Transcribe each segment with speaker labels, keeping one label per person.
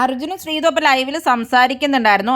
Speaker 1: അർജുനും ശ്രീതു അപ്പോൾ ലൈവിൽ സംസാരിക്കുന്നുണ്ടായിരുന്നു.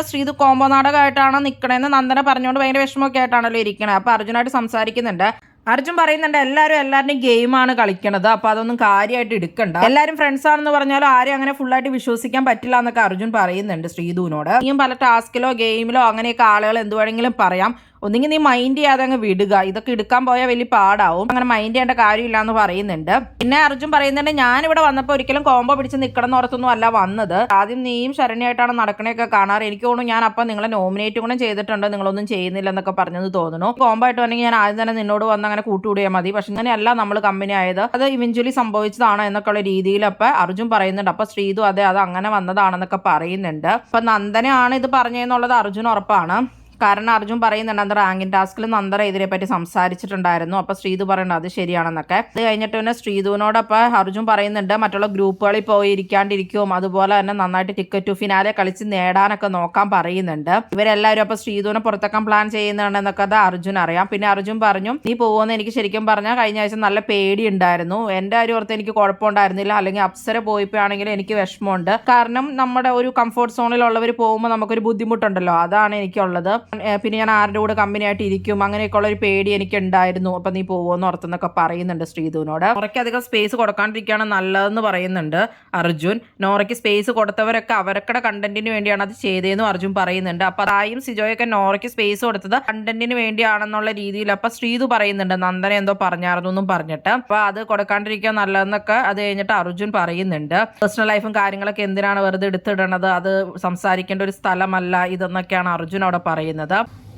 Speaker 1: ശ്രീതു കോമ്പോ നാടകമായിട്ടാണ് നിൽക്കണതെന്ന് നന്ദന പറഞ്ഞുകൊണ്ട് ഭയങ്കര വിഷമമൊക്കെ ആയിട്ടാണല്ലോ ഇരിക്കണത്. അപ്പോൾ അർജുനായിട്ട് സംസാരിക്കുന്നുണ്ട്. അർജുൻ പറയുന്നുണ്ട് എല്ലാവരുടെയും ഗെയിമാണ് കളിക്കണത്, അപ്പോൾ അതൊന്നും കാര്യമായിട്ട് എടുക്കണ്ട, എല്ലാവരും ഫ്രണ്ട്സ് ആണെന്ന് പറഞ്ഞാലും ആരും അങ്ങനെ ഫുള്ളായിട്ട് വിശ്വസിക്കാൻ പറ്റില്ല എന്നൊക്കെ അർജുൻ പറയുന്നുണ്ട് ശ്രീതുവിനോട്. ഇനിയും പല ടാസ്കിലോ ഗെയിമിലോ അങ്ങനെയൊക്കെ ആളുകൾ എന്ത് വേണമെങ്കിലും പറയാം, ഒന്നെങ്കിൽ നീ മൈൻഡ് ചെയ്യാതെ അങ്ങ് വിടുക, ഇതൊക്കെ എടുക്കാൻ പോയാൽ വലിയ പാടാവും, അങ്ങനെ മൈൻഡ് ചെയ്യേണ്ട കാര്യമില്ല എന്ന് പറയുന്നുണ്ട്. പിന്നെ അർജുൻ പറയുന്നുണ്ട് ഞാനിവിടെ വന്നപ്പോൾ ഒരിക്കലും കോമ്പോ പിടിച്ച് നിൽക്കണം എന്നോർത്തൊന്നും അല്ല വന്നത്, ആദ്യം നീയും ശരണ്യായിട്ടാണ് നടക്കണേയൊക്കെ കാണാറ്, എനിക്ക് തോന്നുന്നു ഞാൻ അപ്പം നിങ്ങളെ നോമിനേറ്റ് കൂടെ ചെയ്തിട്ടുണ്ട്, നിങ്ങളൊന്നും ചെയ്യുന്നില്ല എന്നൊക്കെ പറഞ്ഞത് തോന്നുന്നു. കോമ്പോ ആയിട്ട് വന്നെങ്കിൽ ഞാൻ ആദ്യം തന്നെ നിന്നോട് വന്ന് അങ്ങനെ കൂട്ടുകൂടിയാൽ മതി, പക്ഷെ ഇങ്ങനെയല്ല നമ്മൾ കമ്പനി ആയത്, അത് ഇവഞ്ച്വലി സംഭവിച്ചതാണ് എന്നൊക്കെയുള്ള രീതിയിൽ അപ്പൊ അർജുൻ പറയുന്നുണ്ട്. അപ്പൊ ശ്രീതു അത് അങ്ങനെ വന്നതാണെന്നൊക്കെ പറയുന്നുണ്ട്. അപ്പൊ നന്ദനയാണ് ഇത് പറഞ്ഞതെന്നുള്ളത് അർജുൻ ഉറപ്പാണ്. കാരണം അർജുൻ പറയുന്നുണ്ട് അന്ന് റാങ്കിൻ ടാസ്കിൽ നന്ദന ഇതിനെപ്പറ്റി സംസാരിച്ചിട്ടുണ്ടായിരുന്നു. അപ്പൊ ശ്രീതു പറയുന്നുണ്ട് അത് ശരിയാണെന്നൊക്കെ. അത് കഴിഞ്ഞിട്ട് പിന്നെ ശ്രീതുവിനോടൊപ്പം അർജുൻ പറയുന്നുണ്ട് മറ്റുള്ള ഗ്രൂപ്പുകളിൽ പോയി ഇരിക്കാണ്ടിരിക്കും, അതുപോലെ തന്നെ നന്നായിട്ട് ടിക്കറ്റ് ടു ഫിനാലെ കളിച്ച് നേടാനൊക്കെ നോക്കാൻ പറയുന്നുണ്ട്. ഇവരെല്ലാവരും അപ്പൊ ശ്രീതുവിനെ പുറത്തേക്കാൻ പ്ലാൻ ചെയ്യുന്നുണ്ടെന്നൊക്കെ അത് അർജുൻ അറിയാം. പിന്നെ അർജുൻ പറഞ്ഞു നീ പോകുമെന്ന് എനിക്ക് ശരിക്കും പറഞ്ഞാൽ കഴിഞ്ഞ ആഴ്ച നല്ല പേടി ഉണ്ടായിരുന്നു, എന്റെ ഒരു ഓർത്ത് എനിക്ക് കുഴപ്പമുണ്ടായിരുന്നില്ല, അല്ലെങ്കിൽ അപ്സര പോയിപ്പോയാണെങ്കിലും എനിക്ക് വിഷമമുണ്ട്, കാരണം നമ്മുടെ ഒരു കംഫോർട്ട് സോണിലുള്ളവർ പോകുമ്പോൾ നമുക്കൊരു ബുദ്ധിമുട്ടുണ്ടല്ലോ, അതാണ് എനിക്കുള്ളത്. പിന്നെ ഞാൻ ആരുടെ കൂടെ കമ്പനി ആയിട്ട് ഇരിക്കും, അങ്ങനെയൊക്കെയുള്ള ഒരു പേടി എനിക്ക് ഉണ്ടായിരുന്നു, അപ്പൊ നീ പോവോന്ന് ഓർത്തെന്നൊക്കെ പറയുന്നുണ്ട് ശ്രീതുവിനോട്. നോറയ്ക്ക് അധികം സ്പേസ് കൊടുക്കാണ്ടിരിക്കുകയാണ് നല്ലതെന്ന് പറയുന്നുണ്ട് അർജുൻ. നോറയ്ക്ക് സ്പേസ് കൊടുത്തവരൊക്കെ അവരുടെ കണ്ടന്റിന് വേണ്ടിയാണ് അത് ചെയ്തതെന്നും അർജുൻ പറയുന്നുണ്ട്. അപ്പൊ അതായും സിജോയൊക്കെ നോറയ്ക്ക് സ്പേസ് കൊടുത്തത് കണ്ടന്റിന് വേണ്ടിയാണെന്നുള്ള രീതിയിൽ അപ്പൊ ശ്രീതു പറയുന്നുണ്ട് നന്ദന എന്തോ പറഞ്ഞായിരുന്നു എന്നും പറഞ്ഞിട്ട്. അപ്പൊ അത് കൊടുക്കാണ്ടിരിക്കുക നല്ലതെന്നൊക്കെ അത് കഴിഞ്ഞിട്ട് അർജുൻ പറയുന്നുണ്ട്. പേഴ്സണൽ ലൈഫും കാര്യങ്ങളൊക്കെ എന്തിനാണ് വെറുതെ എടുത്തിടണത്, അത് സംസാരിക്കേണ്ട ഒരു സ്ഥലമല്ല ഇതെന്നൊക്കെയാണ് അർജുൻ അവിടെ പറയുന്നത്.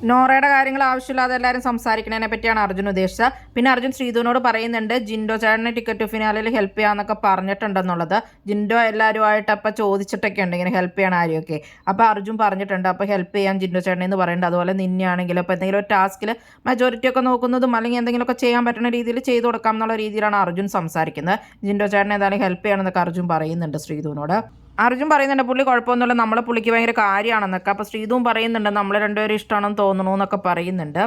Speaker 1: നോറയുടെ കാര്യങ്ങൾ ആവശ്യമില്ലാതെ എല്ലാവരും സംസാരിക്കുന്നതിനെ പറ്റിയാണ് അർജുൻ ഉദ്ദേശിച്ചത്. പിന്നെ അർജുൻ ശ്രീതുവിനോട് പറയുന്നുണ്ട് ജിൻഡോ ചേട്ടനെ ടിക്കറ്റ് ഫിനാലിൽ ഹെൽപ്പ് ചെയ്യാന്നൊക്കെ പറഞ്ഞിട്ടുണ്ടെന്നുള്ളത്. ജിൻഡോ എല്ലാവരുമായിട്ട് അപ്പം ചോദിച്ചിട്ടൊക്കെ ഉണ്ട് ഇങ്ങനെ ഹെൽപ്പ് ചെയ്യണം ആരെയൊക്കെ. അപ്പോൾ അർജുൻ പറഞ്ഞിട്ടുണ്ട് അപ്പോൾ ഹെൽപ്പ് ചെയ്യാൻ ജിൻഡോ ചേട്ടനെ എന്ന് പറയുന്നുണ്ട്. അതുപോലെ നിന്നെയാണെങ്കിലും ഇപ്പോൾ എന്തെങ്കിലും ഒരു ടാസ്കിൽ മെജോറിറ്റി ഒക്കെ നോക്കുന്നതും അല്ലെങ്കിൽ എന്തെങ്കിലുമൊക്കെ ചെയ്യാൻ പറ്റുന്ന രീതിയിൽ ചെയ്തു കൊടുക്കാം എന്നുള്ള രീതിയിലാണ് അർജുൻ സംസാരിക്കുന്നത്. ജിൻഡോ ചേട്ടനെ ഏതായാലും ഹെൽപ്പ് ചെയ്യണമെന്നൊക്കെ അർജുൻ പറയുന്നുണ്ട് ശ്രീതുവിനോട്. അർജുൻ പറയുന്നുണ്ട് പുള്ളി കുഴപ്പമൊന്നുമില്ല, നമ്മളെ പുള്ളിക്ക് ഭയങ്കര കാര്യമാണെന്നൊക്കെ. അപ്പോൾ ശ്രീതുവും പറയുന്നുണ്ട് നമ്മൾ രണ്ടുപേരും ഇഷ്ടമാണെന്ന് തോന്നണു എന്നൊക്കെ പറയുന്നുണ്ട്.